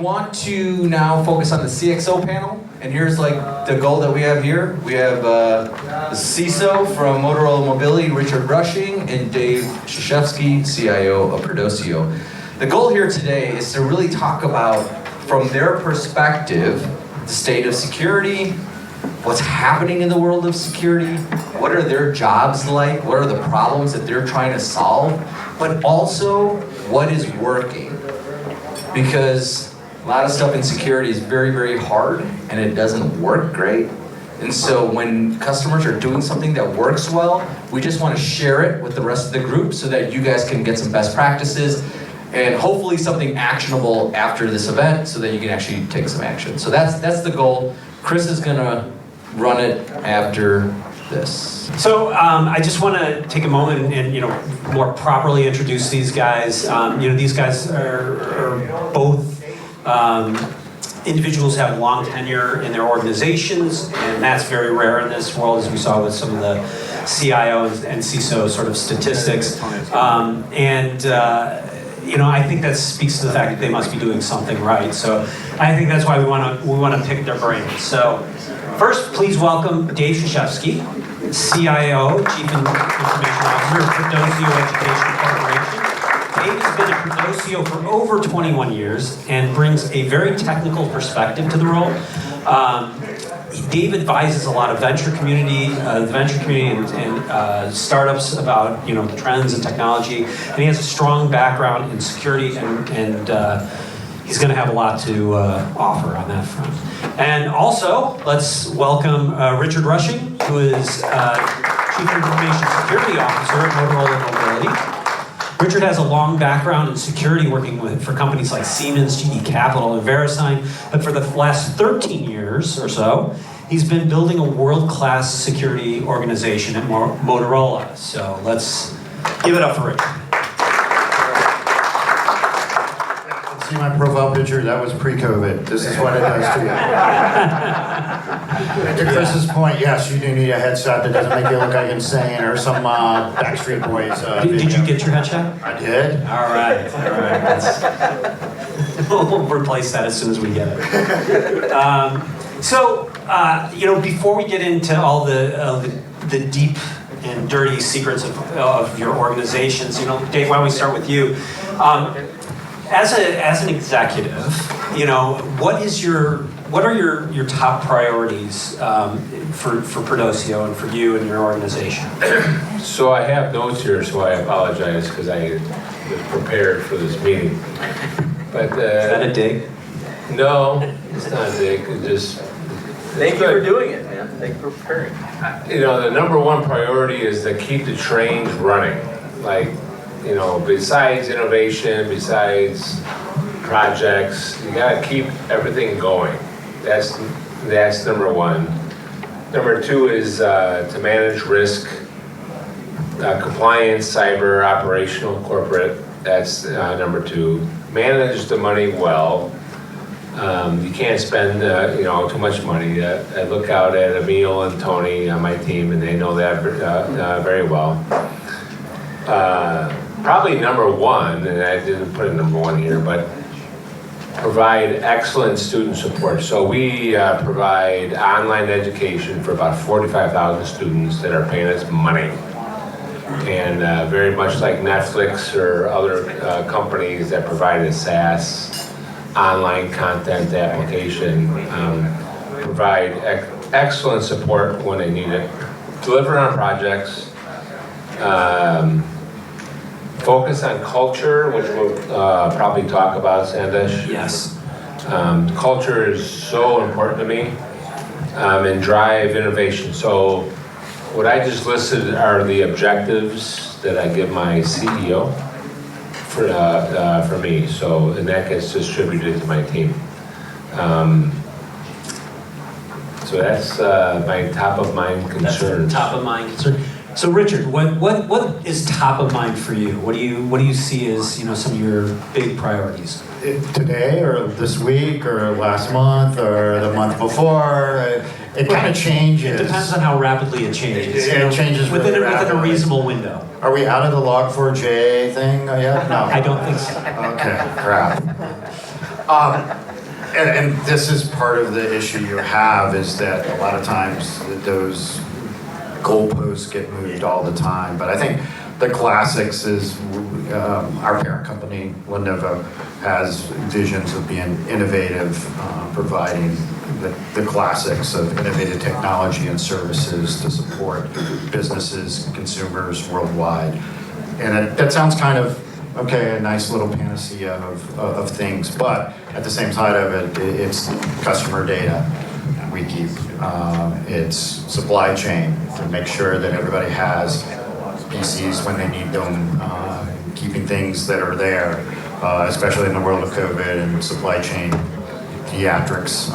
want to now focus on the CXO panel, and here's like the goal that we have here. We have the CISO from Motorola Mobility, Richard Rushing, and Dave Czeszewski, CIO of Perdoceo. The goal here today is to really talk about, from their perspective, the state of security, what's happening in the world of security, what are their jobs like, what are the problems that they're trying to solve, but also what is working. Because a lot of stuff in security is very, very hard and it doesn't work great. And so when customers are doing something that works well, we just want to share it with the rest of the group so that you guys can get some best practices and hopefully something actionable after this event so that you can actually take some action. So that's the goal. Chris is gonna run it after this. So I just want to take a moment and more properly introduce these guys. These guys are both individuals who have long tenure in their organizations, and that's very rare in this world, as we saw with some of the CIO and CISO sort of statistics. I think that speaks to the fact that they must be doing something right. So I think that's why we want to pick their brains. So first, please welcome Dave Czeszewski, CIO, Chief Information Officer of Perdoceo Education Corporation. Dave has been at Perdoceo for over 21 years and brings a very technical perspective to the role. Dave advises a lot of venture community and startups about the trends and technology, and he has a strong background in security, and he's going to have a lot to offer on that front. And also, let's welcome Richard Rushing, who is Chief Information Security Officer at Motorola Mobility. Richard has a long background in security, working for companies like Siemens, GE Capital, and VeriSign, but for the last 13 years or so, he's been building a world-class security organization at Motorola. So let's give it up for Richard. See my profile picture? That was pre-COVID. This is what it does to you. To Chris's point, yes, you do need a headset that doesn't make you look like insane or some Backstreet Boys. Did you get your headshot? I did. All right. We'll replace that as soon as we get it. Before we get into all the deep and dirty secrets of your organizations, Dave, why don't we start with you? As an executive, what are your top priorities for Perdoceo and for you and your organization? So I have notes here, so I apologize because I was prepared for this meeting. But is that a dig? No, it's not a dig. It's just thank you for doing it, man. Thank you for preparing. The number one priority is to keep the trains running. Besides innovation, besides projects, you gotta keep everything going. That's number one. Number two is to manage risk, compliance, cyber, operational, corporate. That's number two. Manage the money well. You can't spend too much money. I look out at Emil and Tony on my team, and they know that very well. Probably number one, and I didn't put it number one here, but provide excellent student support. So we provide online education for about 45,000 students that are paying us money. And very much like Netflix or other companies that provide a SaaS online content application, provide excellent support when they need it, deliver on projects, focus on culture, which we'll probably talk about, Sandesh. Yes. Culture is so important to me, and drive innovation. So what I just listed are the objectives that I give my CEO for me. So, and that gets distributed to my team. So that's my top of mind concerns. That's top of mind concern. So Richard, what is top of mind for you? What do you see as some of your big priorities? Today or this week or last month or the month before, it kind of changes. It depends on how rapidly it changes. It changes within really a rapidly. reasonable window. Are we out of the Log4j thing yet? No. I don't think so. Okay, crap. And this is part of the issue you have, is that a lot of times those goalposts get moved all the time. But I think the classics is our parent company, Lenovo, has visions of being innovative, providing the classics of innovative technology and services to support businesses, consumers worldwide. And that sounds kind of, okay, a nice little panacea of things, but at the same side of it, it's customer data we keep. It's supply chain to make sure that everybody has PCs when they need them, keeping things that are there, especially in the world of COVID and supply chain theatrics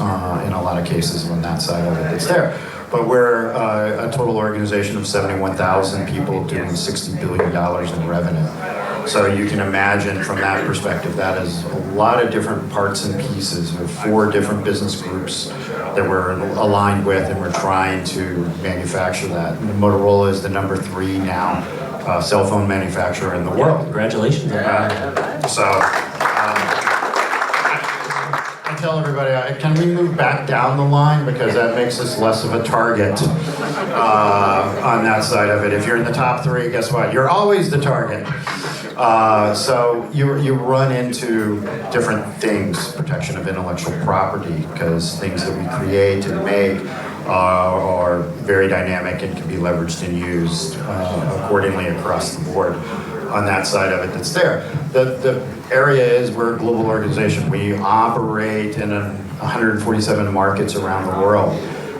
in a lot of cases on that side of it. It's there. But we're a total organization of 71,000 people doing $60 billion in revenue. So you can imagine from that perspective, that is a lot of different parts and pieces. We have 4 different business groups that we're aligned with, and we're trying to manufacture that. And Motorola is the number 3 now cell phone manufacturer in the world. Congratulations on that. So I tell everybody, can we move back down the line, because that makes us less of a target on that side of it. If you're in the top 3, guess what? You're always the target. So you run into different things, protection of intellectual property, because things that we create and make are very dynamic and can be leveraged and used accordingly across the board on that side of it that's there. The area is we're a global organization. We operate in 147 markets around the world.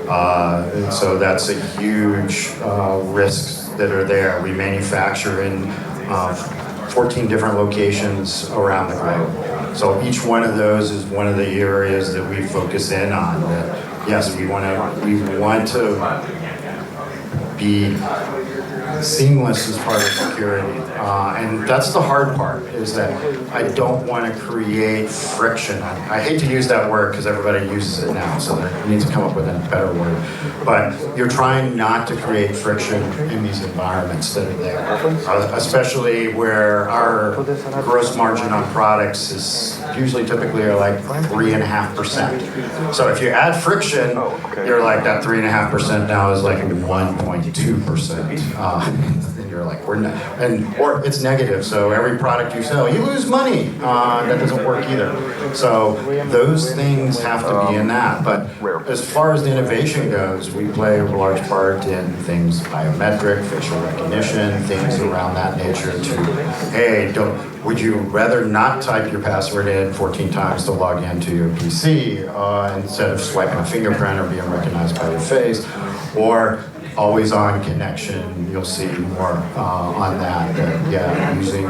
And so that's a huge risks that are there. We manufacture in 14 different locations around the globe. So each one of those is one of the areas that we focus in on. That, yes, we want to be seamless as part of security. And that's the hard part, is that I don't want to create friction. I hate to use that word because everybody uses it now, so there needs to come up with a better word. But you're trying not to create friction in these environments that are there, especially where our gross margin on products is usually typically are like 3.5%. So if you add friction, you're like that 3.5% now is like 1.2%. And you're like, we're not, or it's negative. So every product you sell, you lose money. That doesn't work either. So those things have to be in that. But as far as the innovation goes, we play a large part in things biometric, facial recognition, things around that nature. To hey, would you rather not type your password in 14 times to log into your PC instead of swiping a fingerprint or being recognized by your face, or always on connection? You'll see more on that. Yeah, using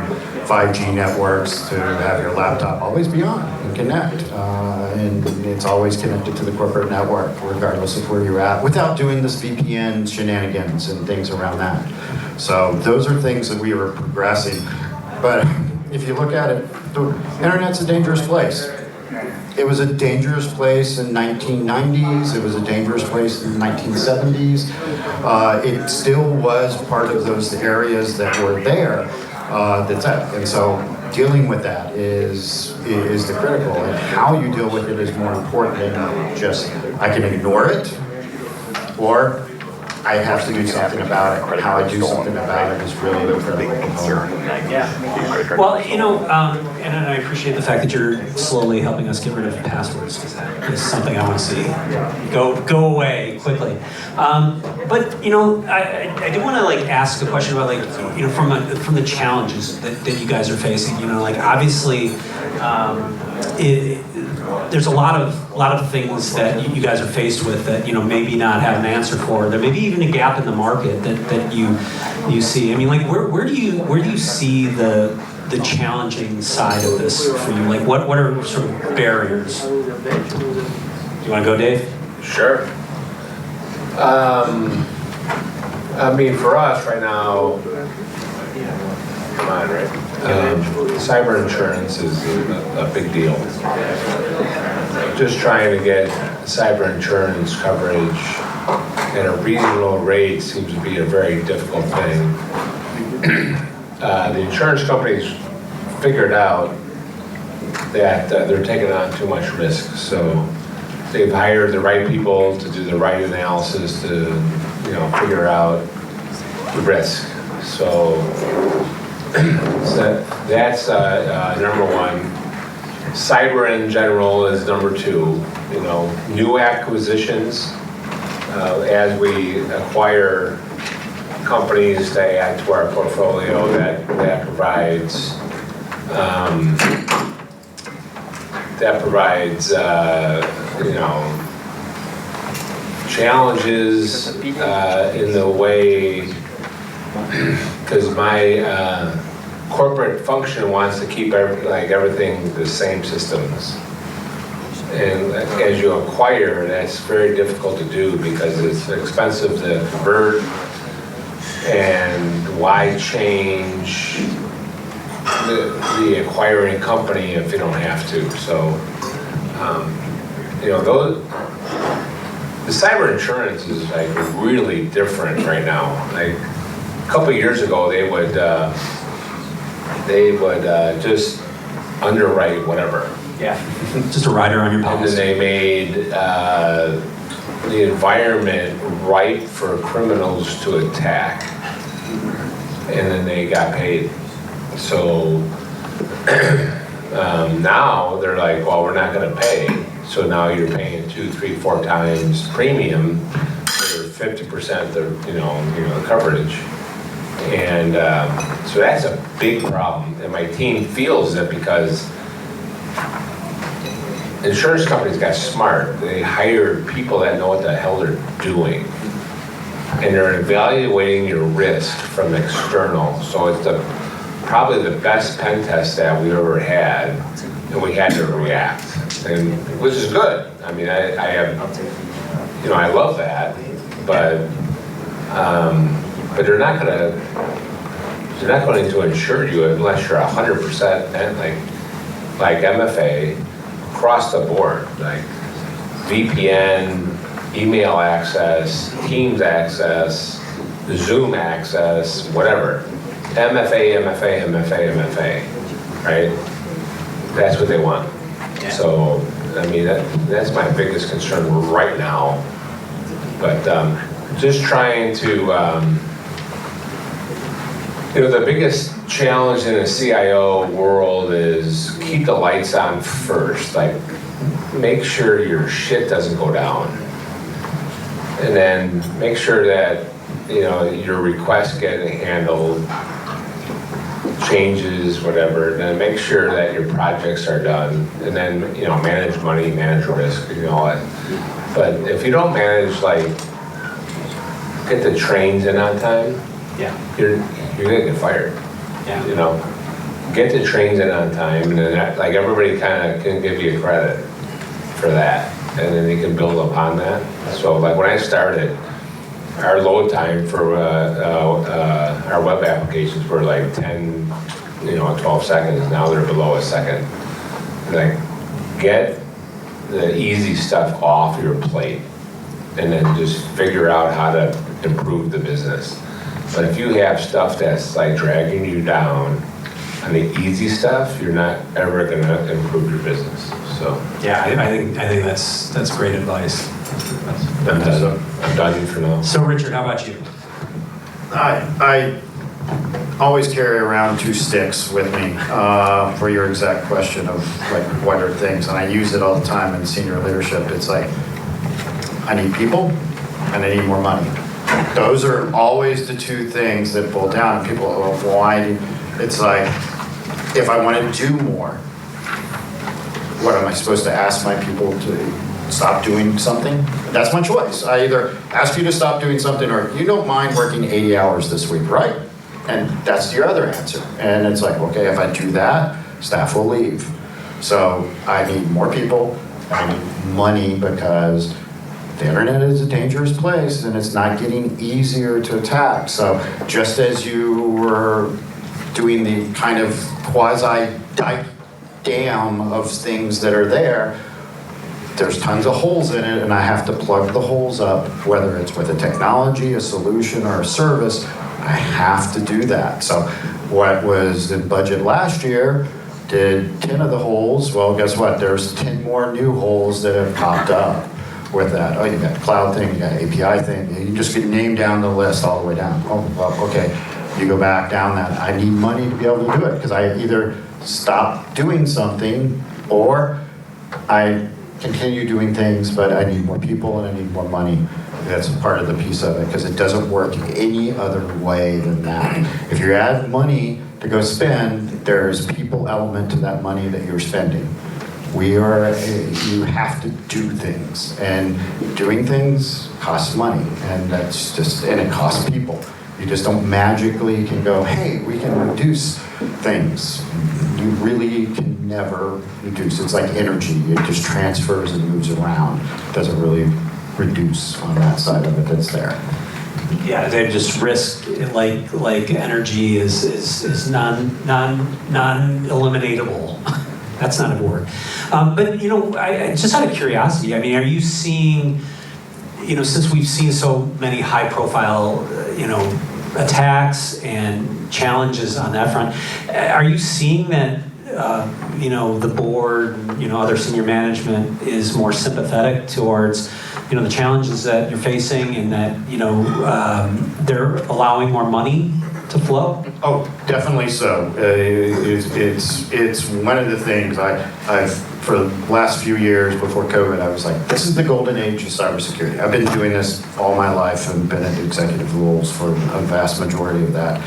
5G networks to have your laptop always be on and connect. And it's always connected to the corporate network, regardless of where you're at, without doing this VPN shenanigans and things around that. So those are things that we are progressing. But if you look at it, the internet's a dangerous place. It was a dangerous place in 1990s. It was a dangerous place in 1970s. It still was part of those areas that were there. And so dealing with that is the critical. And how you deal with it is more important than just, I can ignore it, or I have to do something about it. How I do something about it is really the critical component. Well, you know, and I appreciate the fact that you're slowly helping us get rid of passwords, because that is something I want to see go away quickly. But you know, I do want to like ask a question about, like, you know, from the challenges that you guys are facing. You know, like obviously, there's a lot of things that you guys are faced with that, you know, maybe not have an answer for. There may be even a gap in the market that you see. I mean, like where do you see the challenging side of this for you? Like what are sort of barriers? Do you want to go, Dave? Sure. I mean, for us right now, come on, right? Cyber insurance is a big deal. Just trying to get cyber insurance coverage at a reasonable rate seems to be a very difficult thing. The insurance companies figured out that they're taking on too much risk. So they've hired the right people to do the right analysis to, figure out the risk. So, that's number one. Cyber in general is number two. New acquisitions, as we acquire companies to add to our portfolio, that provides challenges in the way, because my corporate function wants to keep everything the same systems. And as you acquire, that's very difficult to do because it's expensive to convert, and why change the acquiring company if you don't have to. So, the cyber insurance is really different right now. A couple of years ago, they would just underwrite whatever. Yeah, just a rider on your And then policy. they made the environment ripe for criminals to attack. And then they got paid. So now they're like, well, we're not going to pay. So now you're paying 2, 3, 4 times premium for 50% the the coverage. And so that's a big problem. And my team feels it because insurance companies got smart. They hired people that know what the hell they're doing. And they're evaluating your risk from external. So it's probably the best pen test that we ever had, and we had to react, and which is good. I mean, I have, I love that, but they're not going to insure you unless you're 100% and like MFA across the board, like VPN, email access, Teams access, Zoom access, whatever. MFA, right? That's what they want. Yeah. So, I mean, that's my biggest concern right now. But just trying to, the biggest challenge in a CIO world is keep the lights on first. Like, make sure your shit doesn't go down. And then make sure that, your requests get handled, changes, whatever, and then make sure that your projects are done, and then, manage money, manage risk, all that. But if you don't manage, get the trains in on time, Yeah. you're gonna get fired. Yeah. Get the trains in on time, and then everybody kind of can give you credit for that, and then you can build upon that. So when I started, our load time for our web applications were 10, 12 seconds. Now they're below a second. Get the easy stuff off your plate, and then just figure out how to improve the business. But if you have stuff that's dragging you down on the easy stuff, you're not ever gonna improve your business. So Yeah, I think that's great advice. I'm done for now. So Richard, how about you? I always carry around 2 sticks with me for your exact question of what are things, and I use it all the time in senior leadership. It's I need people and I need more money. Those are always the 2 things that boil down. And people, why? It's if I want to do more, what am I supposed to ask my people to stop doing something? That's my choice. I either ask you to stop doing something, or you don't mind working 80 hours this week, right? And that's your other answer. And it's okay, if I do that, staff will leave. So I need more people, I need money, because the internet is a dangerous place and it's not getting easier to attack. So just as you were doing the kind of quasi-dam of things that are there's tons of holes in it, and I have to plug the holes up, whether it's with a technology, a solution, or a service. I have to do that. So what was in budget last year Did 10 of the holes? Well, guess what? There's 10 more new holes that have popped up with that. Oh, you got cloud thing, you got API thing. You just get named down the list all the way down. Oh, well, okay. You go back down that. I need money to be able to do it because I either stop doing something or I continue doing things, but I need more people and I need more money. That's part of the piece of it because it doesn't work any other way than that. If you add money to go spend, there's people element to that money that you're spending. You have to do things, and doing things costs money, and it costs people. You just don't magically can go, hey, we can reduce things. You really can never reduce. It's like energy. It just transfers and moves around. It doesn't really reduce on that side of it that's there. Yeah, they just risk like energy is non-eliminatable. That's not a word. But I just out of curiosity, I mean, are you seeing, since we've seen so many high-profile, attacks and challenges on that front, are you seeing that, the board, other senior management is more sympathetic towards, the challenges that you're facing, and that, they're allowing more money to flow? Oh, definitely so. It's one of the things I've for the last few years before COVID, I was like, this is the golden age of cybersecurity. I've been doing this all my life and been in executive roles for a vast majority of that.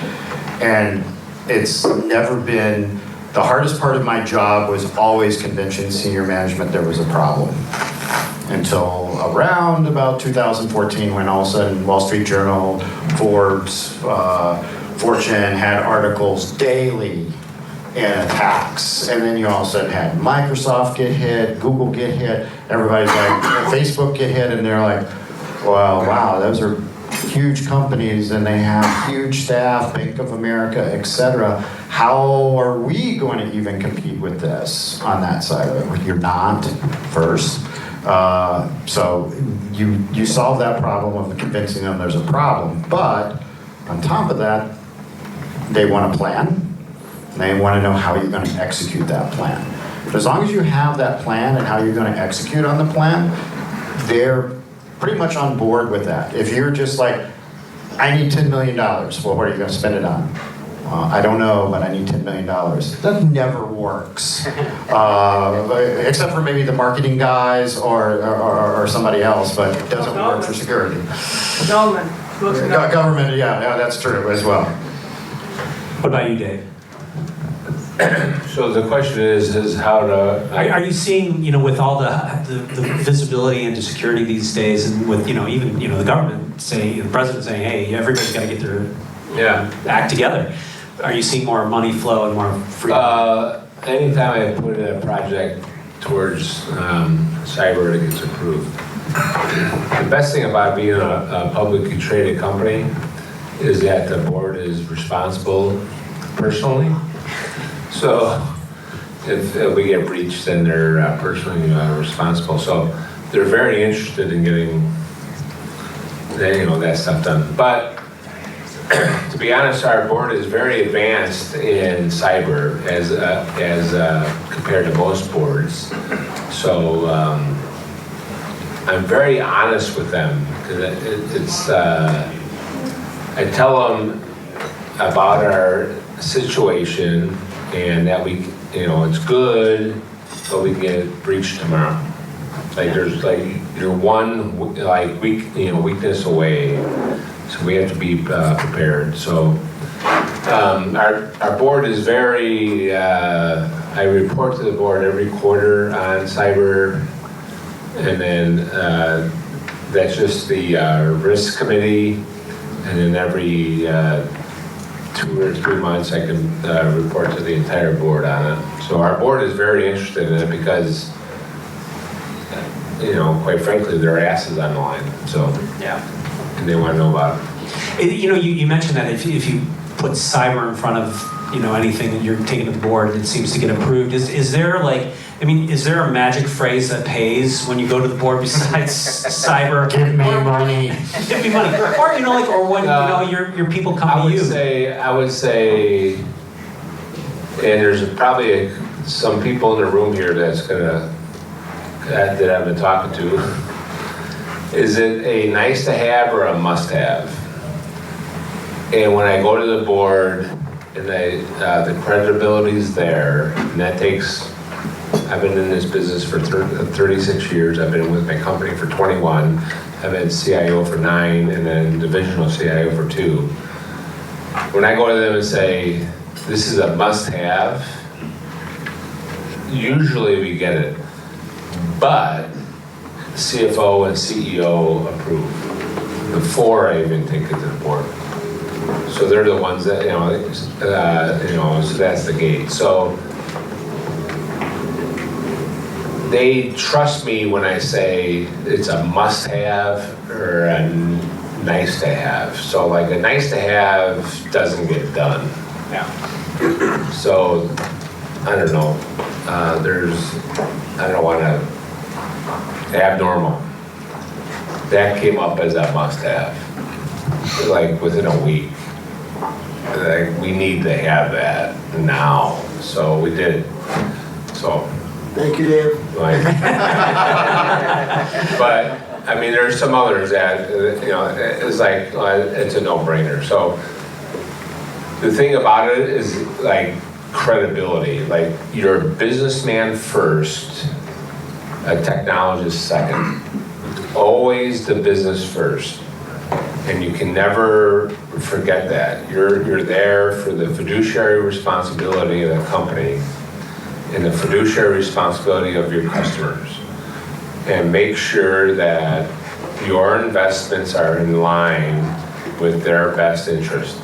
And it's never been, the hardest part of my job was always convincing senior management there was a problem. Until around about 2014, when all of a sudden Wall Street Journal, Forbes, Fortune had articles daily in attacks. And then you all of a sudden had Microsoft get hit, Google get hit, everybody's like, Facebook get hit, and they're like, well, wow, those are huge companies and they have huge staff, Bank of America, etc. How are we going to even compete with this on that side of it? You're not, first. So you solve that problem of convincing them there's a problem, but on top of that, they want a plan. They want to know how you're going to execute that plan. But as long as you have that plan and how you're going to execute on the plan, they're pretty much on board with that. If you're just like, I need $10 million, well, what are you going to spend it on? I don't know, but I need $10 million. That never works. Except for maybe the marketing guys or somebody else, but it doesn't work for security. Government, yeah, that's true as well. What about you, Dave? So the question is how to... Are you seeing, with all the visibility into security these days, and with, even, the government saying, the president saying, hey, everybody's got to get their act together. Are you seeing more money flow and more freedom? Anytime I put in a project towards cyber that gets approved, the best thing about being a publicly traded company is that the board is responsible personally. So if we get breached, then they're personally responsible. So they're very interested in getting that stuff done. But to be honest, our board is very advanced in cyber as compared to most boards. So I'm very honest with them because I tell them about our situation and that it's good, but we can get breached tomorrow. Like you're one weakness away. So we have to be prepared. So our board is very, I report to the board every quarter on cyber, and then that's just the risk committee, and then every 2 or 3 months I can report to the entire board on it. So our board is very interested in it because, quite frankly, their ass is on the line. So yeah. And they want to know about it. You mentioned that if you put cyber in front of anything that you're taking to the board, it seems to get approved. Is there is there a magic phrase that pays when you go to the board besides cyber? Give me money. Give me money. Or or when your people come to you. I would say, and there's probably some people in the room here that I've been talking to, is it a nice to have or a must have? And when I go to the board and the credibility is there, and that takes, I've been in this business for 36 years, I've been with my company for 21, I've been CIO for 9, and then divisional CIO for 2. When I go to them and say, this is a must have, usually we get it. But CFO and CEO approve before I even take it to the board. So they're the ones that, so that's the gate. So they trust me when I say it's a must have or a nice to have. So like a nice to have doesn't get done. Yeah. So I don't know. I don't want to abnormal. That came up as a must have. Like within a week. Like we need to have that now. So we did it. So Thank you, Dave. like, but I mean, there's some others that it's like it's a no-brainer. So the thing about it is like credibility. Like you're a businessman first, a technologist second. Always the business first, and you can never forget that. You're there for the fiduciary responsibility of the company and the fiduciary responsibility of your customers, and make sure that your investments are in line with their best interest.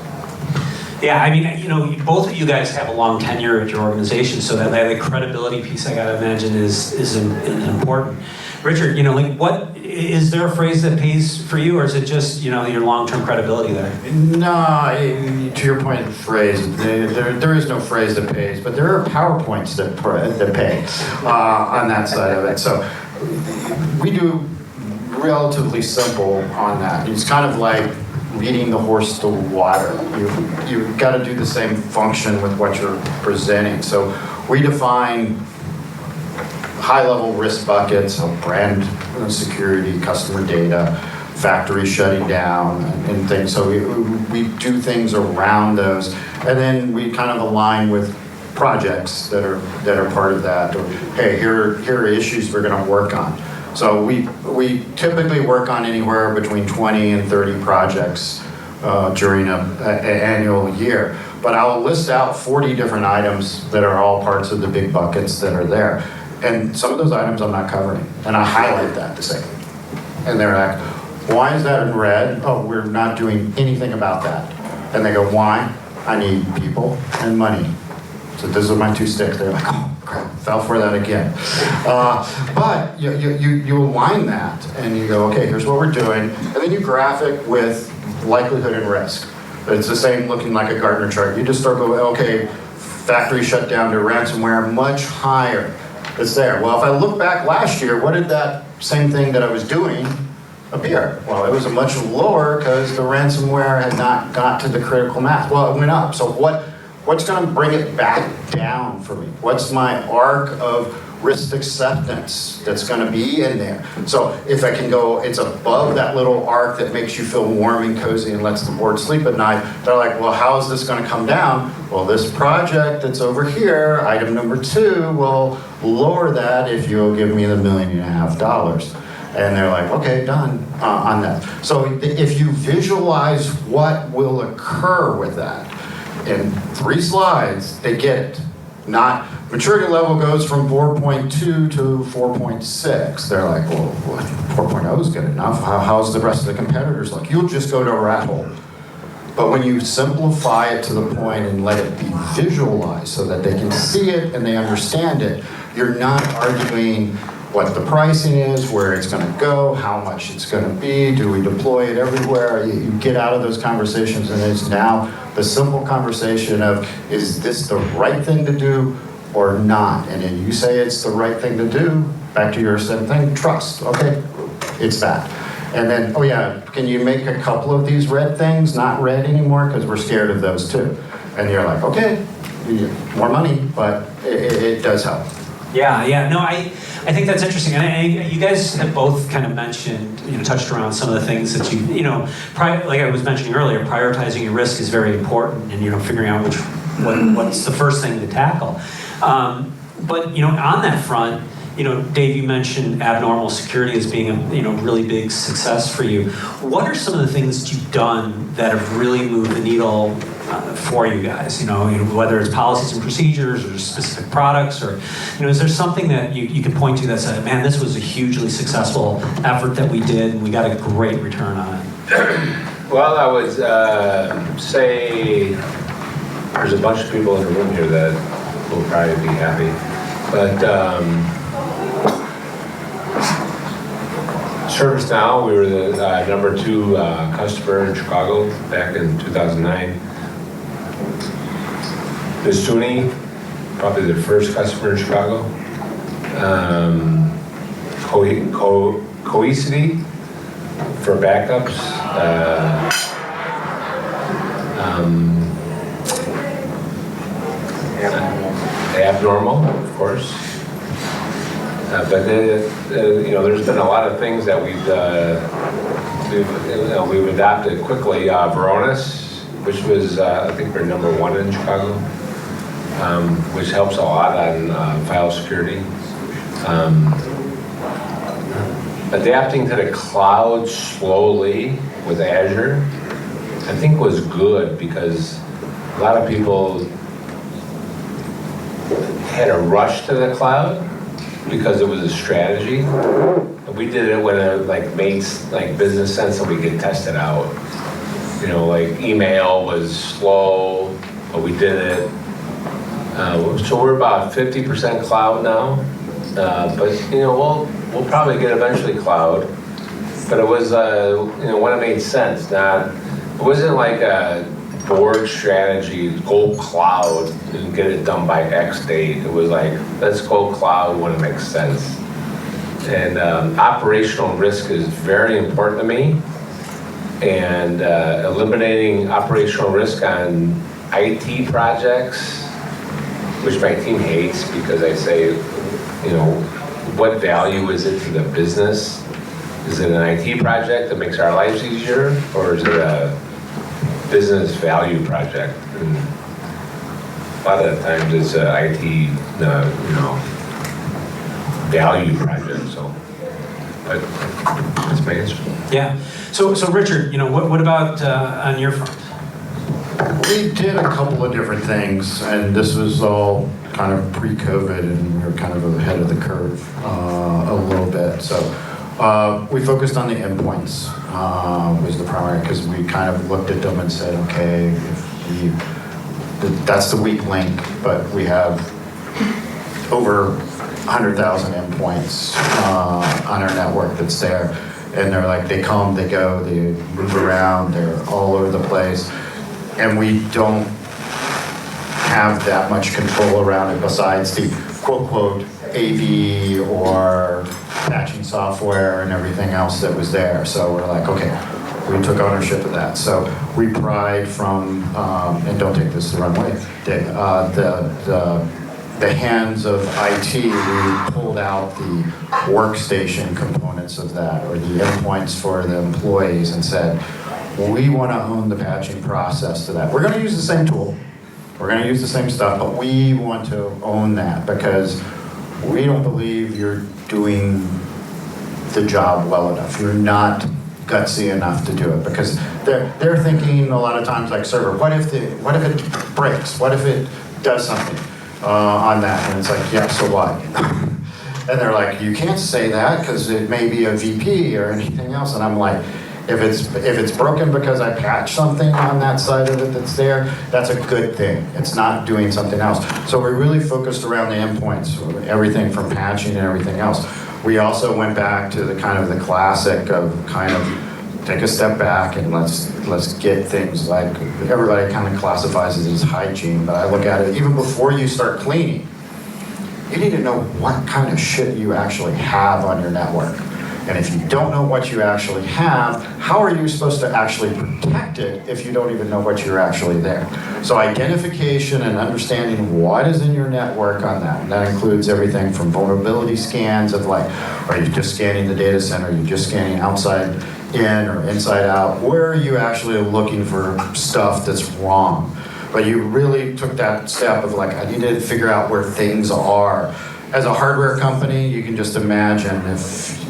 Yeah, I mean, both of you guys have a long tenure at your organization, so that credibility piece, I gotta imagine, is important. Richard, what is there a phrase that pays for you, or is it just your long-term credibility there? No, to your point, phrase, there is no phrase that pays, but there are PowerPoints that pay on that side of it. So we do relatively simple on that. It's kind of like leading the horse to water. You've got to do the same function with what you're presenting. So we define high-level risk buckets of brand security, customer data, factory shutting down, and things. So we do things around those, and then we kind of align with projects that are part of that. Or, hey, here are issues we're going to work on. So we typically work on anywhere between 20 and 30 projects during an annual year. But I'll list out 40 different items that are all parts of the big buckets that are there. And some of those items I'm not covering. And I highlight that to say. And they're like, why is that in red? Oh, we're not doing anything about that. And they go, why? I need people and money. So those are my 2 sticks. They're like, oh, crap, fell for that again. But you align that and you go, okay, here's what we're doing. And then you graph it with likelihood and risk. It's the same looking like a Gartner chart. You just start going, okay, factory shut down to ransomware, much higher. It's there. Well, if I look back last year, what did that same thing that I was doing appear? Well, it was a much lower because the ransomware had not got to the critical mass. Well, it went up. So what's going to bring it back down for me? What's my arc of risk acceptance that's going to be in there? So if I can go, it's above that little arc that makes you feel warm and cozy and lets the board sleep at night. They're like, well, how is this going to come down? Well, this project that's over here, item number 2, will lower that if you'll give me the $1.5 million. And they're like, okay, done on that. So if you visualize what will occur with that, in 3 slides, they get it. Not, maturity level goes from 4.2 to 4.6. They're like, well, 4.0 is good enough. How's the rest of the competitors like? You'll just go to a rat hole. But when you simplify it to the point and let it be visualized so that they can see it and they understand it, you're not arguing what the pricing is, where it's going to go, how much it's going to be, do we deploy it everywhere? You get out of those conversations, and it's now the simple conversation of, is this the right thing to do or not? And then you say it's the right thing to do, back to your same thing, trust. Okay, it's that. And then, oh yeah, can you make a couple of these red things not red anymore? Because we're scared of those too. And you're like, okay, more money, but it does help. Yeah, no, I think that's interesting, and you guys have both kind of mentioned, touched around some of the things that like I was mentioning earlier, prioritizing your risk is very important, and figuring out what's the first thing to tackle. But on that front, Dave, you mentioned abnormal security as being a really big success for you. What are some of the things that you've done that have really moved the needle for you guys? Whether it's policies and procedures or specific products, or is there something that you can point to that said, man, this was a hugely successful effort that we did, and we got a great return on it? Well, I would say there's a bunch of people in the room here that will probably be happy, but ServiceNow, we were the number 2 customer in Chicago back in 2009. Missuni, probably the first customer in Chicago. Cohesity for backups. Abnormal, of course. But there's been a lot of things that we've adopted quickly. Varonis, which was I think we're number 1 in Chicago, which helps a lot on file security. Adapting to the cloud slowly with Azure, I think was good, because a lot of people had a rush to the cloud because it was a strategy. We did it when it made business sense, so we could test it out. Email was slow, but we did it. So we're about 50% cloud now. But we'll probably get eventually cloud. But it was when it made sense. It wasn't like a board strategy, go cloud and get it done by X date. It was like, let's go cloud when it makes sense. And operational risk is very important to me. And eliminating operational risk on IT projects, which my team hates, because I say, what value is it to the business? Is it an IT project that makes our lives easier, or is it a business value project? And a lot of the times it's an IT, value project. So, but that's my answer. Yeah. So Richard, what about on your front? We did a couple of different things, and this was all kind of pre-COVID, and we were kind of ahead of the curve a little bit. So we focused on the endpoints was the primary, because we kind of looked at them and said, okay, that's the weak link, but we have over 100,000 endpoints on our network that's there, and they're like, they come, they go, they move around, they're all over the place. And we don't have that much control around it besides the quote AV or patching software and everything else that was there. So we're like, okay, we took ownership of that. So we pried from, and don't take this the wrong way, the hands of IT, we pulled out the workstation components of that, or the endpoints for the employees, and said, we want to own the patching process to that. We're going to use the same tool. We're going to use the same stuff, but we want to own that, because we don't believe you're doing the job well enough. You're not gutsy enough to do it, because they're thinking a lot of times like server, what if it breaks? What if it does something on that? And it's like, yeah, so what? And they're like, you can't say that because it may be a VP or anything else. And I'm like, if it's broken because I patched something on that side of it that's there, that's a good thing. It's not doing something else. So we really focused around the endpoints, everything from patching and everything else. We also went back to the kind of the classic of kind of take a step back and let's get things like, everybody kind of classifies it as hygiene, but I look at it even before you start cleaning. You need to know what kind of shit you actually have on your network. And if you don't know what you actually have, how are you supposed to actually protect it if you don't even know what you're actually there? So identification and understanding what is in your network on that. And that includes everything from vulnerability scans of like, are you just scanning the data center? Are you just scanning outside in or inside out? Where are you actually looking for stuff that's wrong? But you really took that step of like, I need to figure out where things are. As a hardware company, you can just imagine if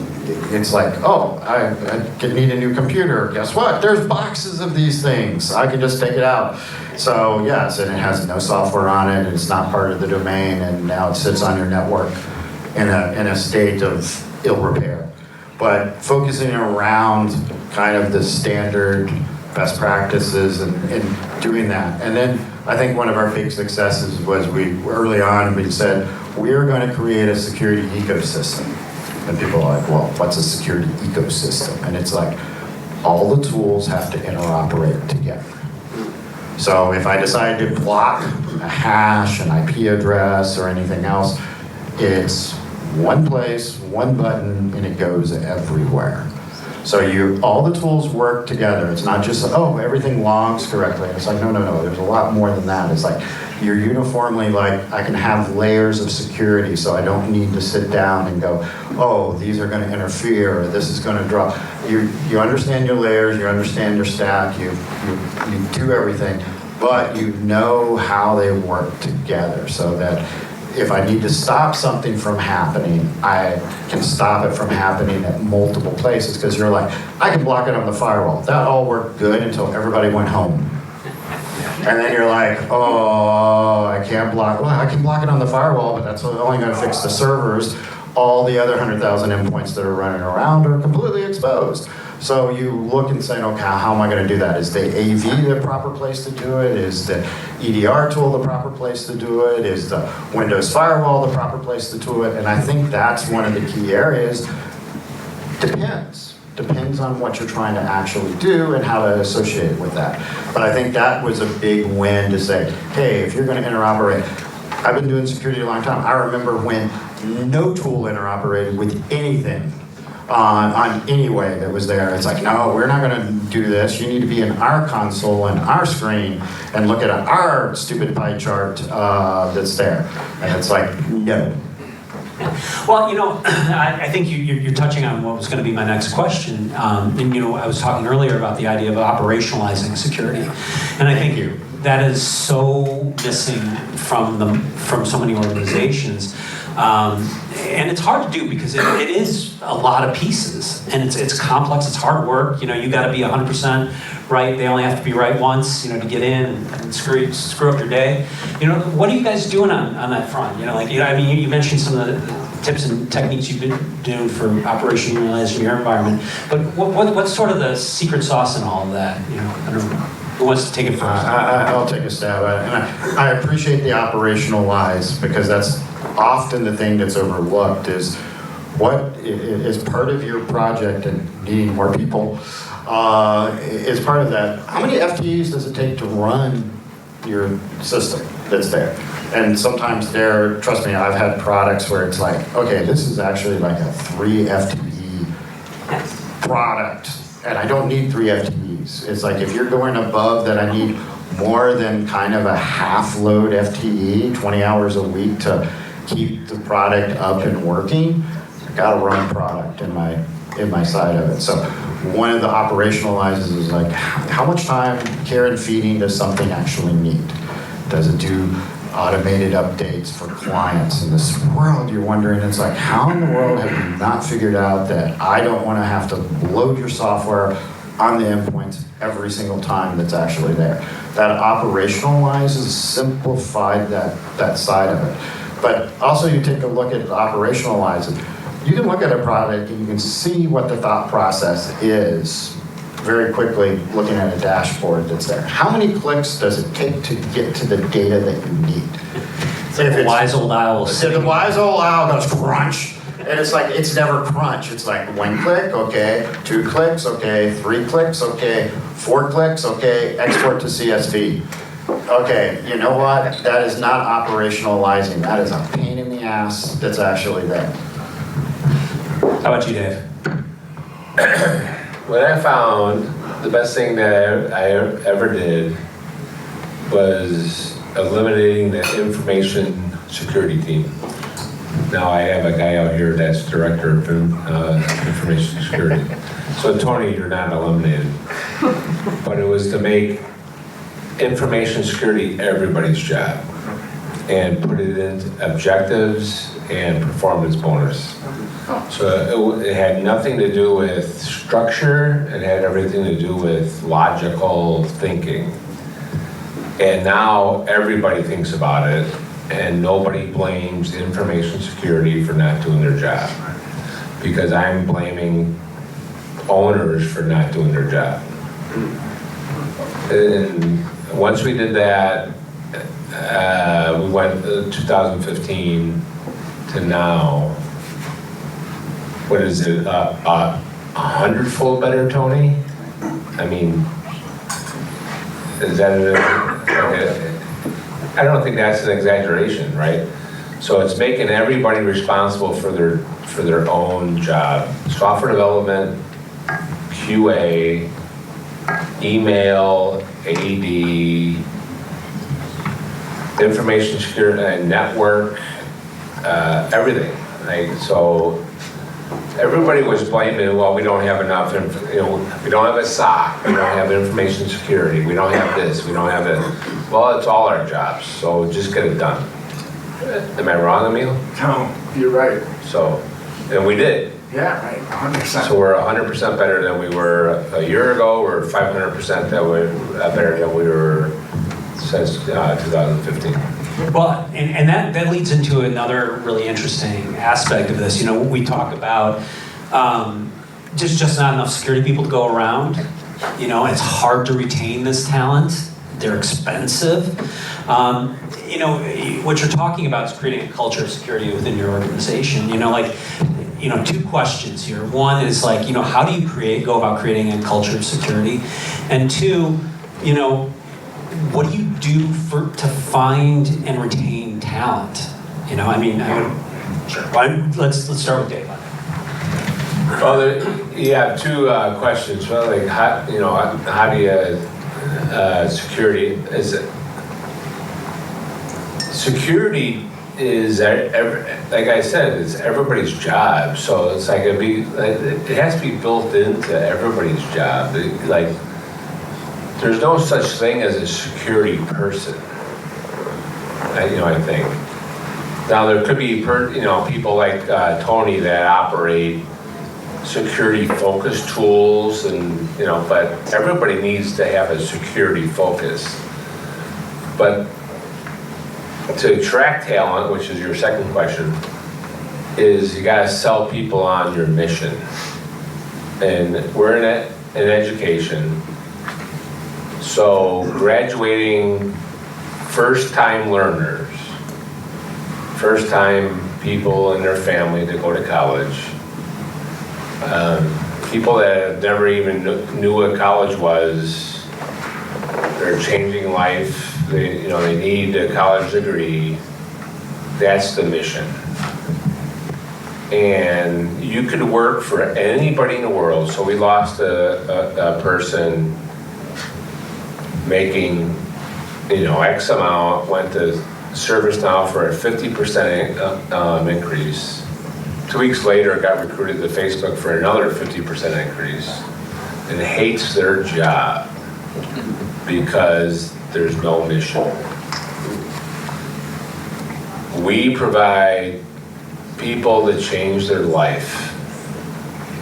it's like, oh, I need a new computer. Guess what? There's boxes of these things. I can just take it out. So yes, and it has no software on it. It's not part of the domain, and now it sits on your network in a state of ill repair. But focusing around kind of the standard best practices and doing that. And then I think one of our big successes was early on we said, we're going to create a security ecosystem. And people are like, well, what's a security ecosystem? And it's like, all the tools have to interoperate together. So if I decide to block a hash, an IP address, or anything else, it's one place, one button, and it goes everywhere. So all the tools work together. It's not just, oh, everything logs correctly. It's like, no, there's a lot more than that. It's like, you're uniformly like, I can have layers of security, so I don't need to sit down and go, oh, these are gonna interfere, or this is gonna drop. You understand your layers, you understand your stack, you do everything, but you know how they work together so that if I need to stop something from happening, I can stop it from happening at multiple places, because you're like, I can block it on the firewall. That all worked good until everybody went home. And then you're like, oh, I can't block, well, I can block it on the firewall, but that's only gonna fix the servers. All the other 100,000 endpoints that are running around are completely exposed. So you look and say, okay, how am I gonna do that? Is the AV the proper place to do it? Is the EDR tool the proper place to do it? Is the Windows firewall the proper place to do it? And I think that's one of the key areas. Depends on what you're trying to actually do and how to associate it with that. But I think that was a big win to say, hey, if you're gonna interoperate, I've been doing security a long time. I remember when no tool interoperated with anything on any way that was there. It's like, no, we're not gonna do this. You need to be in our console and our screen and look at our stupid pie chart that's there. And it's like, no. Well, I think you're touching on what was going to be my next question. And I was talking earlier about the idea of operationalizing security, and I think that is so missing from so many organizations. And it's hard to do because it is a lot of pieces, and it's complex. It's hard work. You got to be 100% right. They only have to be right once, to get in and screw up your day. What are you guys doing on that front? You mentioned some of the tips and techniques you've been doing for operationalizing your environment, but what's sort of the secret sauce in all of that? I don't know. Who wants to take it first? I'll take a stab at it. And I appreciate the operationalize, because that's often the thing that's overlooked is what is part of your project and needing more people is part of that. How many FTEs does it take to run your system that's there? And sometimes trust me, I've had products where it's like, okay, this is actually like a 3 FTE product, and I don't need 3 FTEs. It's like, if you're going above that, I need more than kind of a half load FTE, 20 hours a week to keep the product up and working. I gotta run product in my side of it. So one of the operationalizes is like, how much time, care and feeding does something actually need? Does it do automated updates for clients in this world? You're wondering, it's like, how in the world have you not figured out that I don't want to have to load your software on the endpoints every single time that's actually there? That operationalizes, simplified that side of it. But also you take a look at operationalizing. You can look at a product and you can see what the thought process is very quickly looking at a dashboard that's there. How many clicks does it take to get to the data that you need? It's like the wise old owl. The wise old owl goes crunch, and it's like, it's never crunch. It's like 1 click, okay, 2 clicks, okay, 3 clicks, okay, 4 clicks, okay, export to CSV. Okay, you know what? That is not operationalizing. That is a pain in the ass that's actually there. How about you, Dave? what I found, the best thing that I ever did was eliminating the information security team. Now I have a guy out here that's director of information security. So Tony, you're not eliminated. But it was to make information security everybody's job and put it into objectives and performance bonus. So it had nothing to do with structure, it had everything to do with logical thinking. And now everybody thinks about it, and nobody blames information security for not doing their job. Because I'm blaming owners for not doing their job. And once we did that, we went 2015 to now. What is it, 100-fold better, Tony? I mean, is that I don't think that's an exaggeration, right? So it's making everybody responsible for their own job. Software development, QA, email, AD, information security, network, everything. Like, so everybody was blaming, well, we don't have enough, we don't have a SOC, we don't have information security, we don't have this, we don't have that. Well, it's all our jobs, so just get it done. Am I wrong, Emil? No, you're right. So, and we did. Yeah, right, 100%. So we're 100% better than we were a year ago. We're 500% better than we were since 2015. Well, and that leads into another really interesting aspect of this. You know, we talk about just not enough security people to go around. You know, it's hard to retain this talent. They're expensive. You know, what you're talking about is creating a culture of security within your organization. You know, like, you know, two questions here. One is like, you know, how do you go about creating a culture of security? And two, you know, what do you do to find and retain talent? You know, I mean, let's start with Dave. Well, you have two questions. Well, like, how do you security security is like I said, it's everybody's job. So it's like it has to be built into everybody's job. Like, there's no such thing as a security person. I think. Now there could be people like Tony that operate security-focused tools, and but everybody needs to have a security focus. But to attract talent, which is your second question, is you got to sell people on your mission. And we're in education, so graduating first-time learners, first-time people in their family to go to college. People that never even knew what college was, they're changing life, they need a college degree. That's the mission. And you could work for anybody in the world. So we lost a person making, X amount, went to ServiceNow for a 50% increase. 2 weeks later, got recruited to Facebook for another 50% increase, and hates their job because there's no mission. We provide people that change their life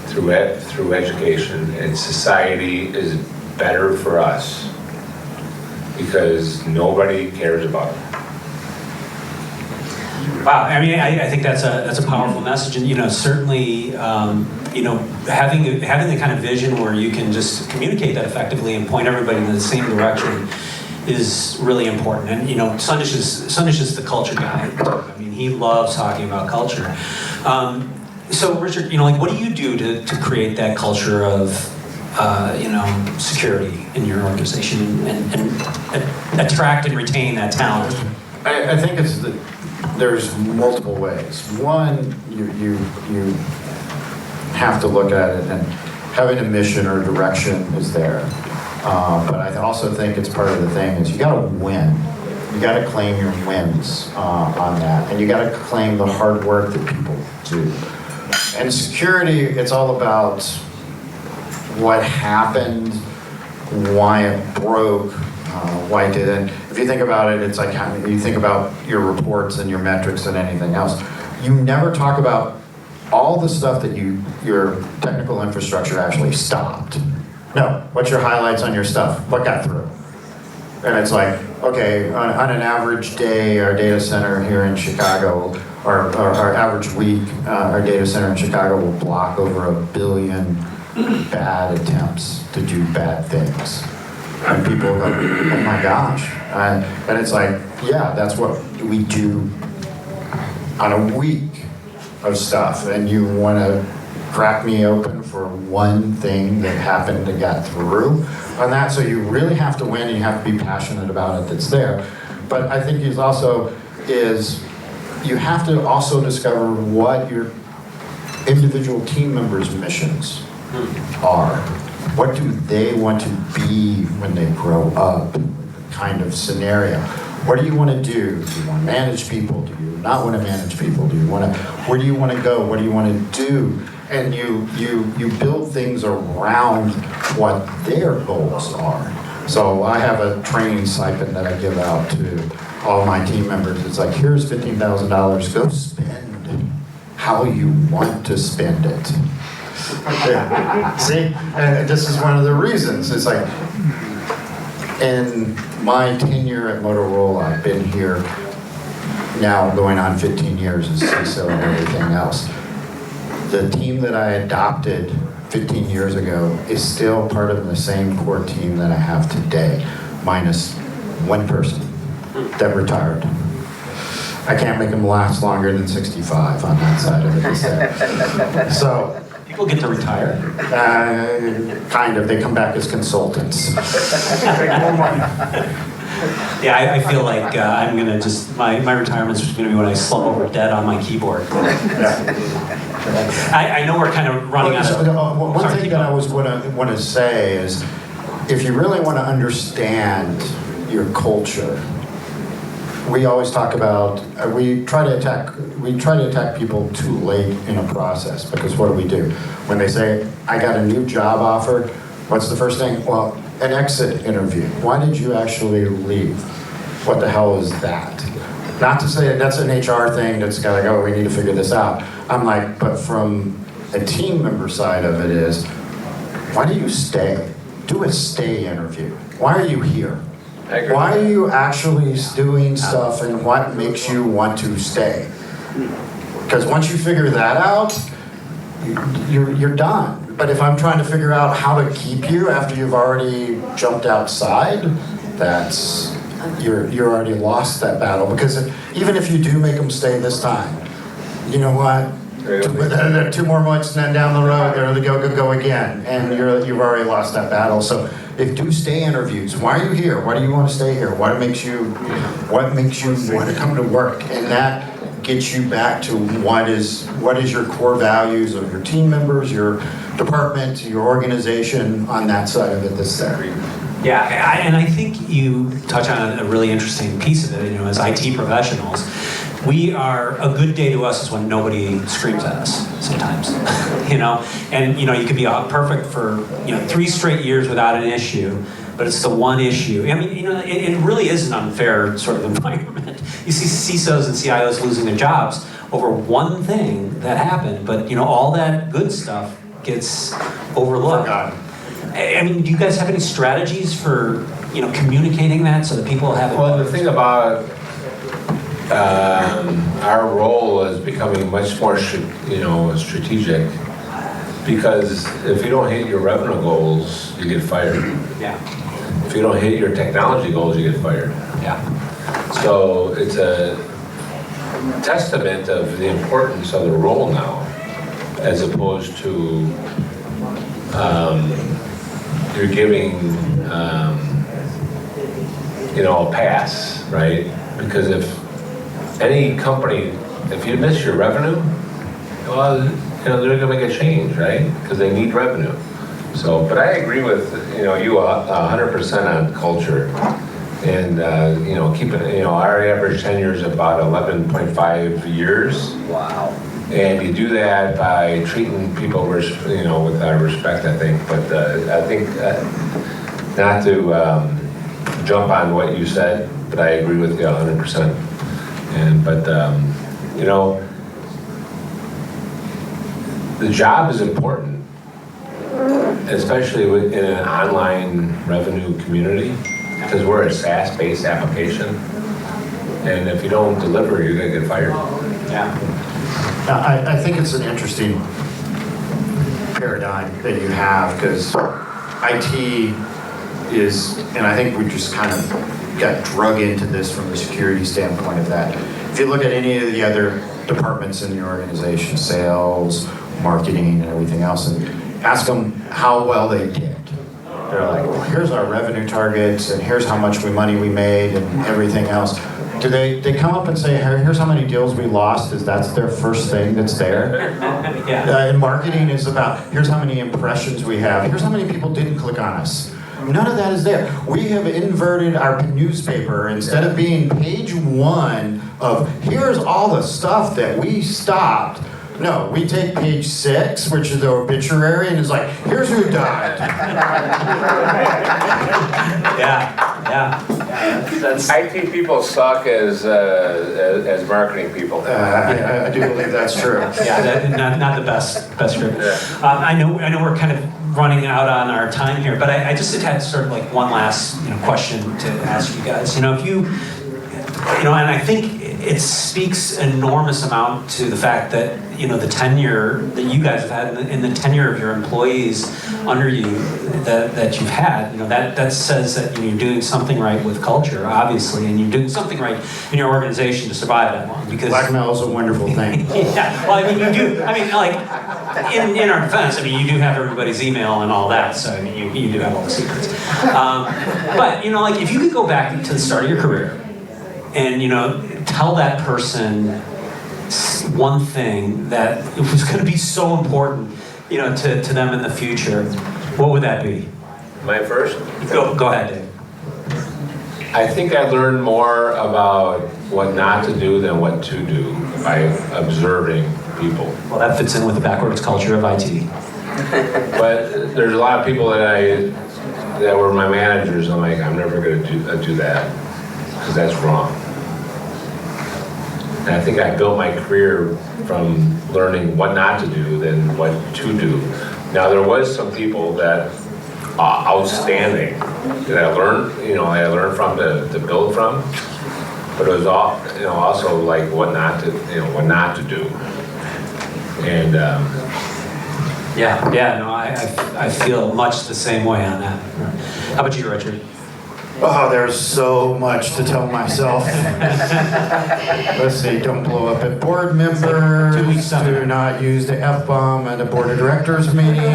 through education, and society is better for us because nobody cares about it. Wow, I mean, I think that's a powerful message, and certainly, having the kind of vision where you can just communicate that effectively and point everybody in the same direction is really important. And Sandesh is the culture guy. I mean, he loves talking about culture. So, Richard, what do you do to create that culture of security in your organization and attract and retain that talent? I think there's multiple ways. One, you have to look at it, and having a mission or direction is there. But I also think it's part of the thing is you got to win. You got to claim your wins on that, and you got to claim the hard work that people do. And security, it's all about what happened, why it broke, why it didn't. If you think about it, it's like how you think about your reports and your metrics and anything else. You never talk about all the stuff that your technical infrastructure actually stopped. No, what's your highlights on your stuff? What got through? And it's like, okay, on an average day, our data center here in Chicago, our average week, our data center in Chicago will block over 1 billion bad attempts to do bad things. And people go, oh my gosh. And it's like, yeah, that's what we do on a week of stuff. And you want to crack me open for one thing that happened to get through on that. So you really have to win and you have to be passionate about it that's there. But I think it's also you have to also discover what your individual team members' missions are. What do they want to be when they grow up? Kind of scenario. What do you want to do? Do you want to manage people? Do you not want to manage people? Where do you want to go? What do you want to do? And you build things around what their goals are. So I have a training stipend that I give out to all my team members. It's like, here's $15,000, go spend how you want to spend it. See, and this is one of the reasons. It's like, in my tenure at Motorola, I've been here now going on 15 years as CISO and everything else. The team that I adopted 15 years ago is still part of the same core team that I have today, minus one person that retired. I can't make them last longer than 65 on that side of it. So, People get to retire. kind of. They come back as consultants. Yeah, I feel like I'm going to just, my retirement's just going to be when I slump over dead on my keyboard. I know we're kind of running out of... One Sorry, thing that I was want to say is, if you really want to understand your culture, we always talk about, we try to attack people too late in a process, because what do? When they say, I got a new job offer, what's the first thing? Well, an exit interview. Why did you actually leave? What the hell is that? Not to say that's an HR thing that's got to go, we need to figure this out. I'm like, but from a team member side of it is, why do you stay? Do a stay interview. Why are you here? Why are you actually doing stuff, and what makes you want to stay? Because once you figure that out, you're done. But if I'm trying to figure out how to keep you after you've already jumped outside, that's you're already lost that battle. Because even if you do make them stay this time, you know what? 2 more months and then down the road, they're to go again, and you've already lost that battle. So if do stay interviews, why are you here? Why do you want to stay here? What makes you want to come to work? And that gets you back to what is your core values of your team members, your department, your organization on that side of it that's there. Yeah, and I think you touch on a really interesting piece of it. As IT professionals, a good day to us is when nobody screams at us sometimes, and you could be perfect for 3 straight years without an issue, but it's the one issue. I mean, it really is an unfair sort of environment. You see CISOs and CIOs losing their jobs over one thing that happened, but all that good stuff gets overlooked. I mean, do you guys have any strategies for communicating that so that people have? Well, the thing about our role is becoming much more, strategic, because if you don't hit your revenue goals, you get fired. Yeah. If you don't hit your technology goals, you get fired. Yeah. So it's a testament of the importance of the role now, as opposed to you're giving a pass, right? Because if any company, if you miss your revenue, well, they're going to make a change, right? Because they need revenue. So, but I agree with, you 100% on culture. And, keeping, our average tenure is about 11.5 years. Wow. And you do that by treating people, with respect, I think. But I think, not to jump on what you said, but I agree with you 100%. The job is important, especially in an online revenue community, because we're a SaaS-based application, and if you don't deliver, you're gonna get fired. Yeah. I think it's an interesting paradigm that you have, because IT is, and I think we just kind of got drug into this from the security standpoint of that. If you look at any of the other departments in the organization, sales, marketing, and everything else, and ask them how well they did. They're like, well, here's our revenue targets, and here's how much money we made, and everything else. Do they come up and say, here's how many deals we lost? That's their first thing that's there? Yeah. And marketing is about, here's how many impressions we have. Here's how many people didn't click on us. None of that is there. We have inverted our newspaper. Instead of being page 1 of, here's all the stuff that we stopped, no, we take page 6, which is the obituary, and it's like, here's who died. Yeah. IT people suck as marketing people. I do believe that's true. Yeah, not the best script. I know we're kind of running out on our time here, but I just had sort of like one last question to ask you guys. If you and I think it speaks enormous amount to the fact that the tenure that you guys have had and the tenure of your employees under you that you've had, that says that you're doing something right with culture, obviously, and you're doing something right in your organization to survive that long. Because Blackmail is a wonderful thing. Yeah, well, you do. Like in our defense, you do have everybody's email and all that, so you do have all the secrets. But like if you could go back to the start of your career and tell that person one thing that was going to be so important, to them in the future, what would that be? My first? Go ahead, Dave. I think I learned more about what not to do than what to do by observing people. Well, that fits in with the backwards culture of IT. But there's a lot of people that were my managers. I'm like, I'm never going to do that because that's wrong. And I think I built my career from learning what not to do than what to do. Now there was some people that outstanding that I learned, from to build from. But it was all, also like what not to do. And I feel much the same way on that. How about you, Richard? Oh, there's so much to tell myself. Let's see, don't blow up at board members. 2 weeks summer. Do not use the F-bomb at a board of directors meeting.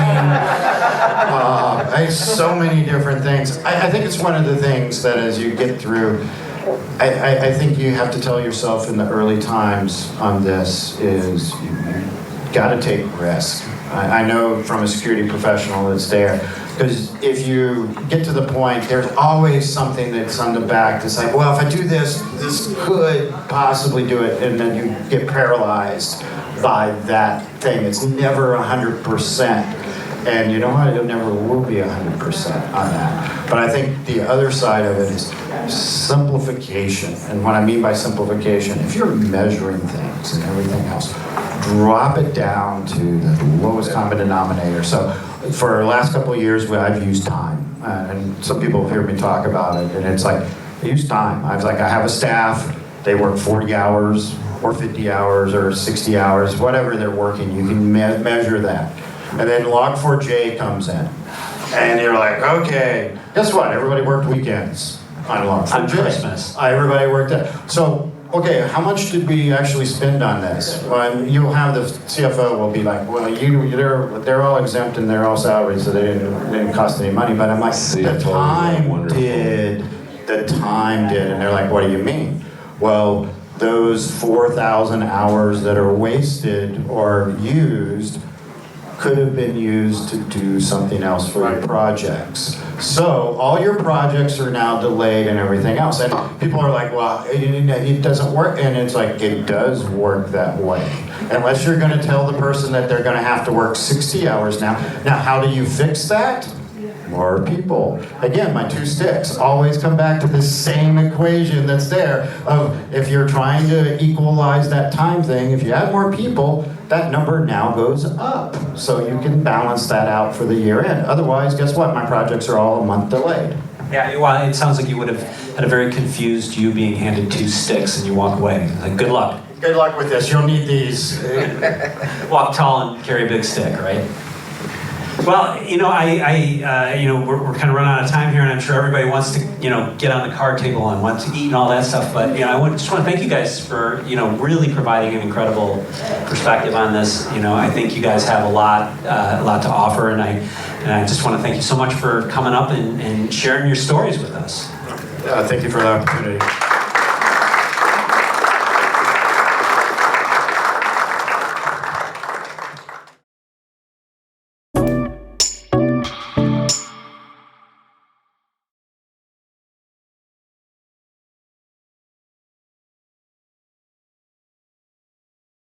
So many different things. I think it's one of the things that as you get through, I think you have to tell yourself in the early times on this is you got to take risk. I know from a security professional that's there, because if you get to the point, there's always something that's on the back that's like, well, if I do this, this could possibly do it, and then you get paralyzed by that thing. It's never 100%. And you know what, it never will be 100% on that. But I think the other side of it is simplification. And what I mean by simplification, if you're measuring things and everything else, drop it down to the lowest common denominator. So for the last couple of years, I've used time. And some people have heard me talk about it. And it's like, I use time. I have a staff, they work 40 hours or 50 hours or 60 hours, whatever they're working, you can measure that. And then Log4j comes in. And you're like, okay, guess what? Everybody worked weekends on Log4j. On Christmas. Everybody worked that. So, okay, how much did we actually spend on this? Well, you'll have the CFO will be like, well, they're all exempt and they're all salaried, so they didn't cost any money. But I'm like, the time did. And they're like, what do you mean? Well, those 4,000 hours that are wasted or used could have been used to do something else for your projects. So all your projects are now delayed and everything else. And people are like, well, it doesn't work. And it's like, it does work that way. Unless you're going to tell the person that they're going to have to work 60 hours now. Now, how do you fix that? More people. Again, my two sticks always come back to this same equation that's there of if you're trying to equalize that time thing, if you add more people, that number now goes up. So you can balance that out for the year end. Otherwise, guess what? My projects are all a month delayed. Yeah, well, it sounds like you would have had a very confused you being handed two sticks and you walk away. Like, good luck. Good luck with this. You'll need these. Walk tall and carry a big stick, right? Well, you know, we're kind of running out of time here, and I'm sure everybody wants to, get on the card table and wants to eat and all that stuff. But I just want to thank you guys for, really providing an incredible perspective on this. I think you guys have a lot to offer, and I just want to thank you so much for coming up and sharing your stories with us. Thank you for the opportunity.